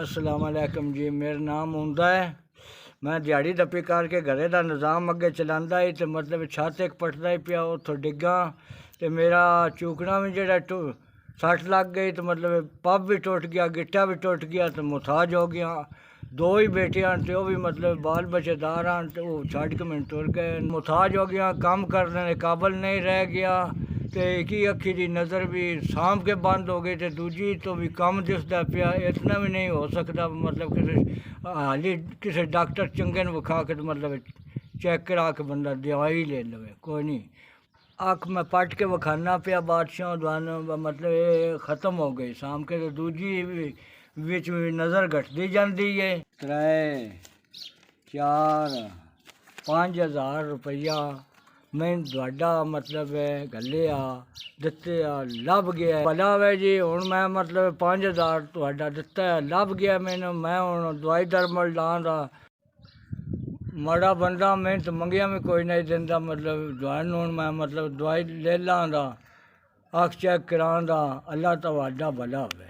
अस्सलाम वालेकुम जी। मेरा नाम हुंदा है। मैं दिहाड़ी दप्पी करके घरे का निज़ाम अगे चलांदा ही तो मतलब छत एक पटदा ही पिया उतो डिग्गा तो मेरा चूकना भी जो सट लग गई तो मतलब पब भी टुट गया, गिट्टा भी टुट गया तो मुथाज हो गया। दो ही बेटियां तो वह भी मतलब बाल बच्चेदार हैं तो वो छड़ के मैंने टुर गए। मुथाज हो गया, काम करने के काबल नहीं रह गया तो एक ही अखी की नज़र भी सांभ के बंद हो गई तो दूजी तो भी कम दिसदा पिया। इतना भी नहीं हो सकता मतलब किसी हाली किसी डॉक्टर चंगे ने विखा के तो मतलब चेक करा के बंदा दवाई ले लवे। कोई नहीं, अख मैं पट के विखाना पिया बादशाह दवाना मतलब ये ख़त्म हो गई शाम के तो दूजी विच नज़र घटती जाती है। 3 4 5,000 रुपया मैं थोड़ा मतलब घलिया दिते लभ गया भला वे जी। हुण मैं मतलब 5,000 थोड़ा दिता है लभ गया मैनू। मैं हुण दवाई दरमल लां दा माड़ा बंदा मेहनत मंगिया भी कोई नहीं दिंदा मतलब दवाई हूँ मैं मतलब दवाई ले लां दा अख चेक करां दा। अल्लाह तवाडा भला होवे।